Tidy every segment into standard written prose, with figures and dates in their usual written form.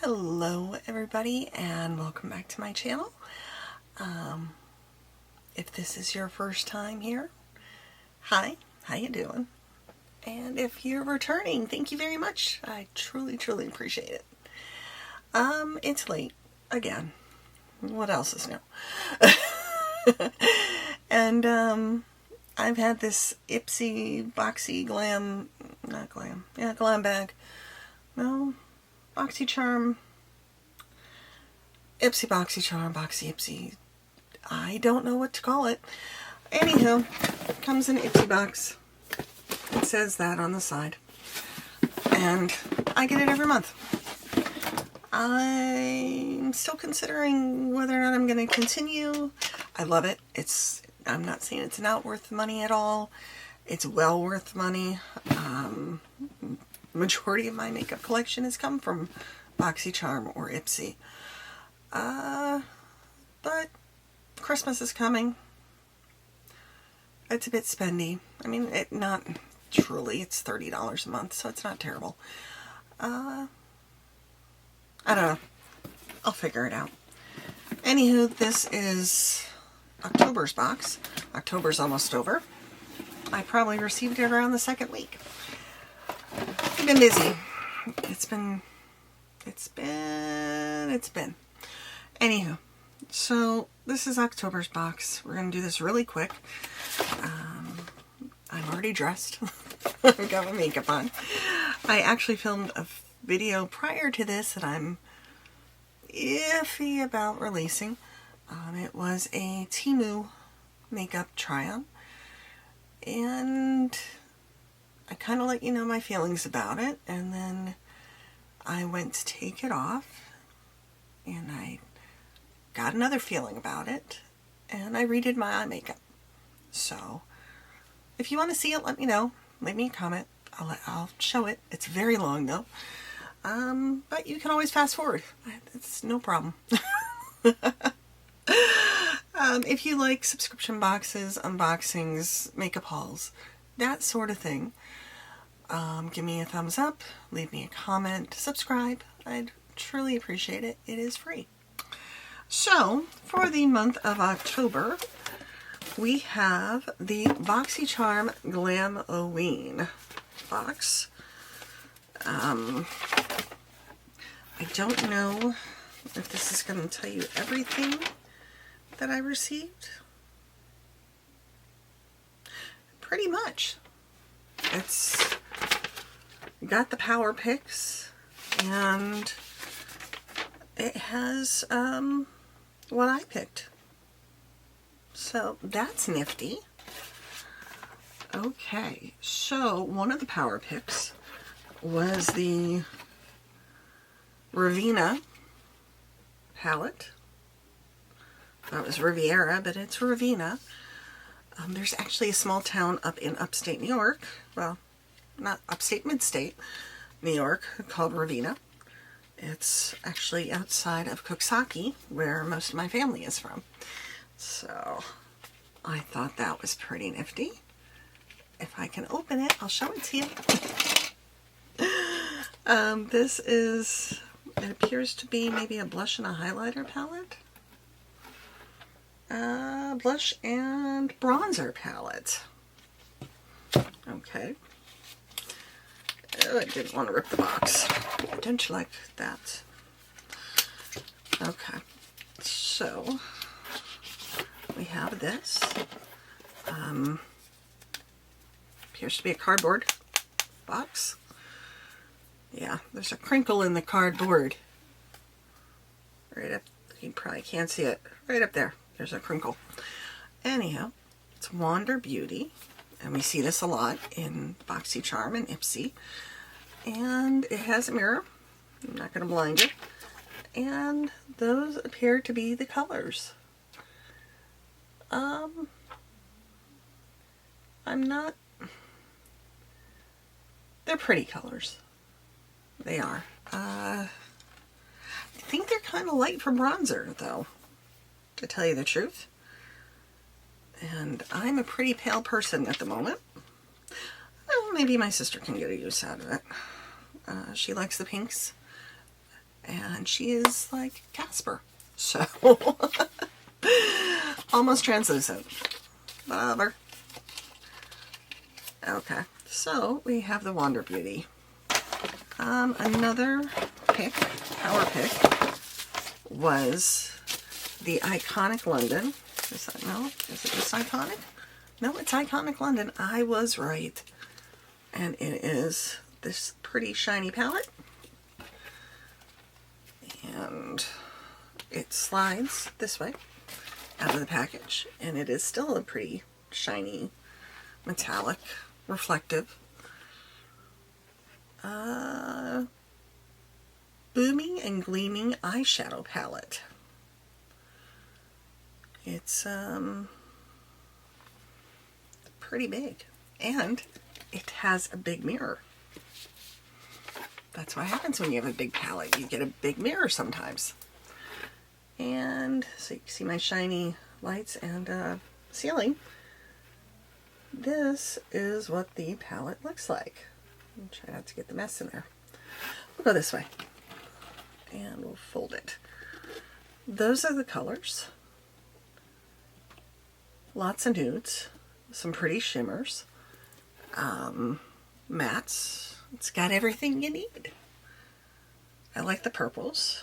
Hello everybody and welcome back to my channel. If this is your first time here, hi, how you doing? And if you're returning, thank you very much. I truly appreciate it. It's late again. What else is new? And I've had this Ipsy Glam bag. No, Boxycharm, Ipsy Boxycharm, Ipsy. I don't know what to call it. Anywho, it comes in an Ipsy box. It says that on the side. And I get it every month. I'm still considering whether or not I'm going to continue. I love it. I'm not saying it's not worth money at all. It's well worth money. Majority of my makeup collection has come from Boxycharm or Ipsy. But Christmas is coming. It's a bit spendy. I mean, not truly. It's $30 a month, so it's not terrible. I don't know. I'll figure it out. Anywho, this is October's box. October's almost over. I probably received it around the second week. I've been busy. It's been. Anywho, so this is October's box. We're going to do this really quick. I'm already dressed. I've got my makeup on. I actually filmed a video prior to this that I'm iffy about releasing. It was a Temu makeup try-on. And I kind of let you know my feelings about it. And then I went to take it off. And I got another feeling about it. And I redid my eye makeup. So if you want to see it, let me know. Leave me a comment. I'll show it. It's very long though. But you can always fast forward. It's no problem. If you like subscription boxes, unboxings, makeup hauls, that sort of thing, give me a thumbs up, leave me a comment, subscribe. I'd truly appreciate it. It is free. So, for the month of October, we have the Boxycharm Glam-O-Ween box. I don't know if this is going to tell you everything that I received. Pretty much. It's got the power picks and it has what I picked. So that's nifty. Okay, so one of the power picks was the Ravenna palette. That was Riviera, but it's Ravenna. There's actually a small town up in upstate New York. Well, not upstate, midstate New York, called Ravenna. It's actually outside of Coxsackie, where most of my family is from. So I thought that was pretty nifty. If I can open it, I'll show it to you. This is, it appears to be maybe a blush and a highlighter palette. Blush and bronzer palette. Okay. Oh, I didn't want to rip the box. Don't you like that? Okay. So, we have this. Appears to be a cardboard box. Yeah, there's a crinkle in the cardboard. Right up, you probably can't see it. Right up there. There's a crinkle. Anyhow, it's Wander Beauty. And we see this a lot in Boxycharm and Ipsy. And it has a mirror. I'm not going to blind you. And those appear to be the colors. I'm not... They're pretty colors. They are. I think they're kind of light for bronzer, though, to tell you the truth. And I'm a pretty pale person at the moment. Well, maybe my sister can get a use out of it. She likes the pinks and she is like Casper. So, almost translucent. Whatever. Okay, so we have the Wander Beauty. Another pick, power pick, was the Iconic London. Is that, no? Is it just Iconic? No, it's Iconic London. I was right. And it is this pretty shiny palette. And it slides this way out of the package. And it is still a pretty shiny, metallic, reflective, booming and gleaming eyeshadow palette. It's pretty big, and it has a big mirror. That's what happens when you have a big palette. You get a big mirror sometimes. And so you can see my shiny lights and ceiling. This is what the palette looks like. I'll try not to get the mess in there. We'll go this way. And we'll fold it. Those are the colors. Lots of nudes. Some pretty shimmers. Mattes. It's got everything you need. I like the purples.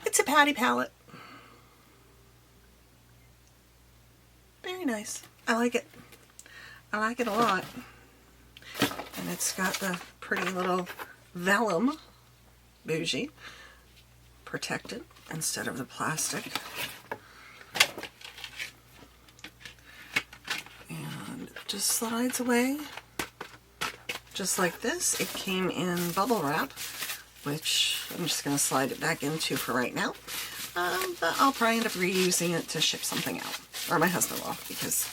It's a Patty palette. Very nice. I like it. I like it a lot. And it's got the pretty little vellum bougie protected instead of the plastic. And it just slides away just like this. It came in bubble wrap, which I'm just going to slide it back into for right now. But I'll probably end up reusing it to ship something out. Or my husband will, because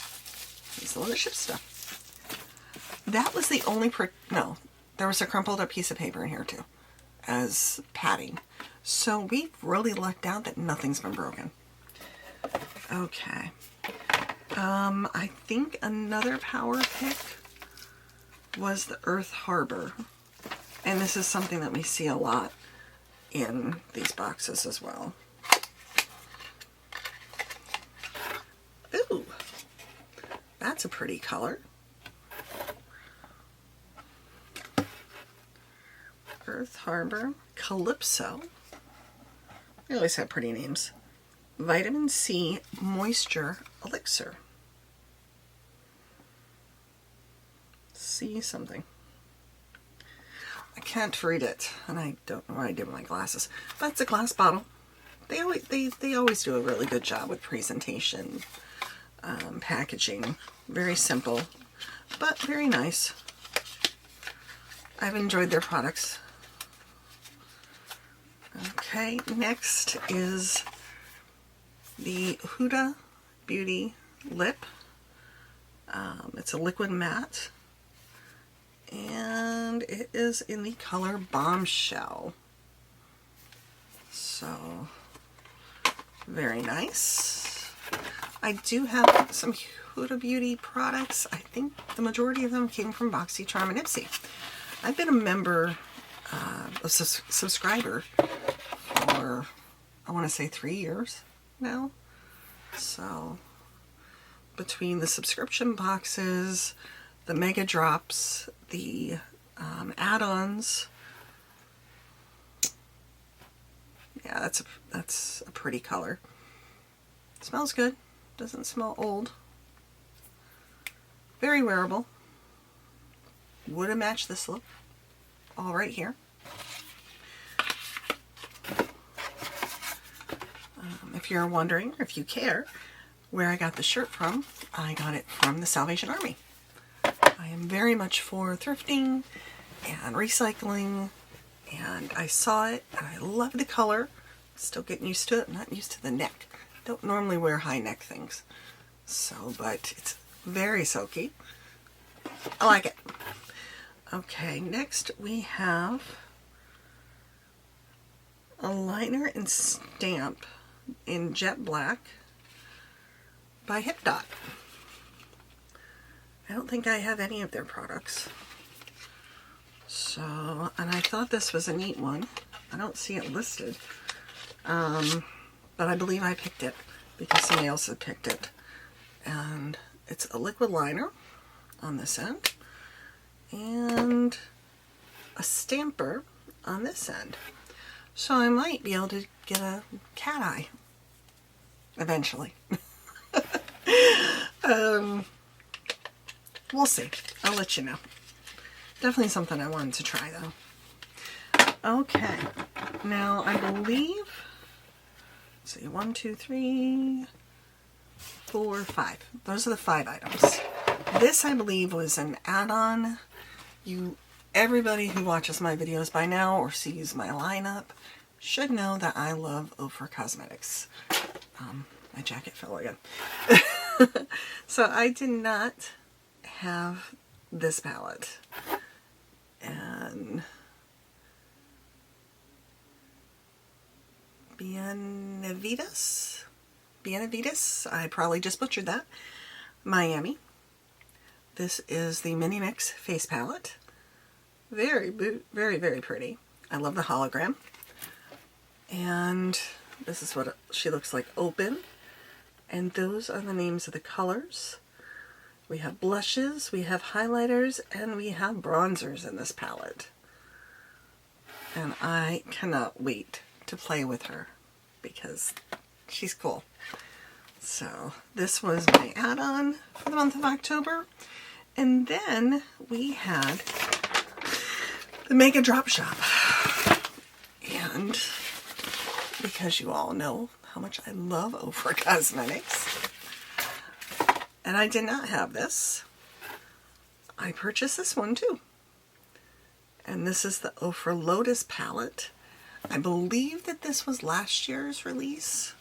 he's the one that ships stuff. That was the only no, there was a crumpled up piece of paper in here too, as padding. So we've really lucked out that nothing's been broken. Okay. I think another power pick was the Earth Harbor. And this is something that we see a lot in these boxes as well. Ooh, that's a pretty color. Earth Harbor, Calypso. They always have pretty names. Vitamin C Moisture Elixir. See something. I can't read it, and I don't know what I did with my glasses. But it's a glass bottle. They always do a really good job with presentation, packaging. Very simple, but very nice. I've enjoyed their products. Okay, next is the Huda Beauty Lip. It's a liquid matte, and it is in the color Bombshell. So, very nice. I do have some Huda Beauty products. I think the majority of them came from Boxycharm and Ipsy. I've been a member, a subscriber for, I want to say 3 years now. So, between the subscription boxes, the mega drops, the add-ons, yeah, that's a pretty color. It smells good. Doesn't smell old. Very wearable. Would have matched this look. All right here. If you're wondering, or if you care, where I got the shirt from, I got it from the Salvation Army. I am very much for thrifting and recycling, and I saw it, and I love the color. Still getting used to it. I'm not used to the neck. Don't normally wear high neck things. So, but it's very silky. I like it. Okay, next we have a liner and stamp in jet black by Hip Dot. I don't think I have any of their products. So, and I thought this was a neat one. I don't see it listed. But I believe I picked it because somebody else had picked it. And it's a liquid liner on this end and a stamper on this end. So I might be able to get a cat eye eventually. We'll see. I'll let you know. Definitely something I wanted to try though. Okay, now I believe, let's see, 1, 2, 3, 4, 5. Those are the 5 items. This, I believe, was an add-on. Everybody who watches my videos by now or sees my lineup should know that I love Ofra Cosmetics. My jacket fell again. So I did not have this palette. And Benavides, I probably just butchered that, Miami. This is the Mini Mix Face Palette. Very, very, very pretty. I love the hologram. And this is what she looks like open. And those are the names of the colors. We have blushes, we have highlighters, and we have bronzers in this palette. And I cannot wait to play with her because she's cool. So this was my add-on for the month of October. And then we had the Mega Drop Shop. And because you all know how much I love Ofra Cosmetics, and I did not have this, I purchased this one too. And this is the Ofra Lotus palette. I believe that this was last year's release.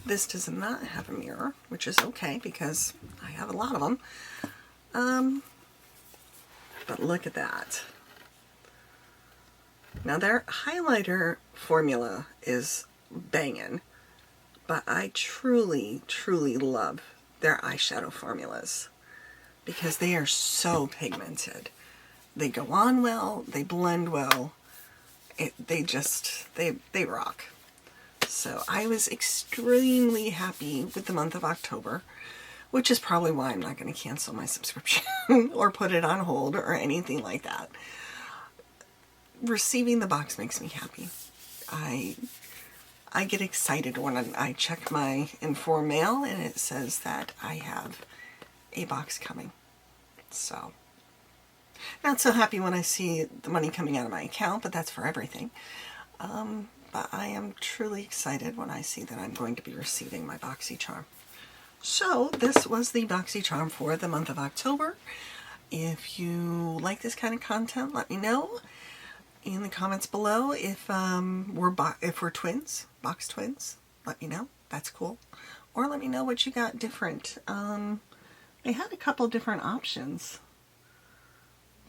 This does not have a mirror, which is okay because I have a lot of them. But look at that. Now their highlighter formula is banging. But I truly, truly love their eyeshadow formulas because they are so pigmented. They go on well, they blend well, they rock. So I was extremely happy with the month of October, which is probably why I'm not going to cancel my subscription or put it on hold or anything like that. Receiving the box makes me happy. I get excited when I check my Inform mail and it says that I have a box coming. So, not so happy when I see the money coming out of my account, but that's for everything. But I am truly excited when I see that I'm going to be receiving my Boxycharm. So, this was the Boxycharm for the month of October. If you like this kind of content, let me know in the comments below. If we're twins, box twins, let me know. That's cool. Or let me know what you got different. They had a couple different options,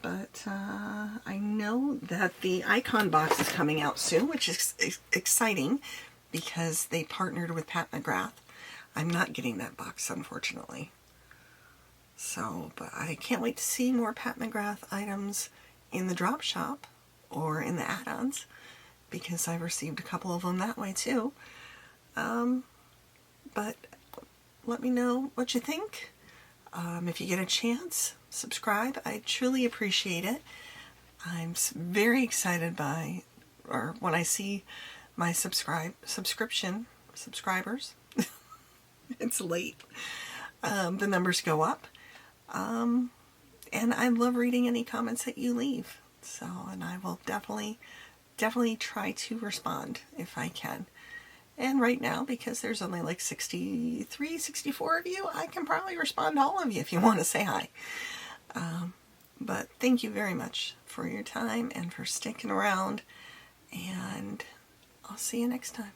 but I know that the Icon box is coming out soon, which is exciting because they partnered with Pat McGrath. I'm not getting that box, unfortunately. So, but I can't wait to see more Pat McGrath items in the drop shop or in the add-ons because I've received a couple of them that way too. But let me know what you think. If you get a chance, subscribe. I truly appreciate it. I'm very excited when I see my subscription subscribers. It's late. The numbers go up. And I love reading any comments that you leave. So, and I will definitely try to respond if I can. And right now, because there's only like 63, 64 of you, I can probably respond to all of you if you want to say hi. But thank you very much for your time and for sticking around. And I'll see you next time.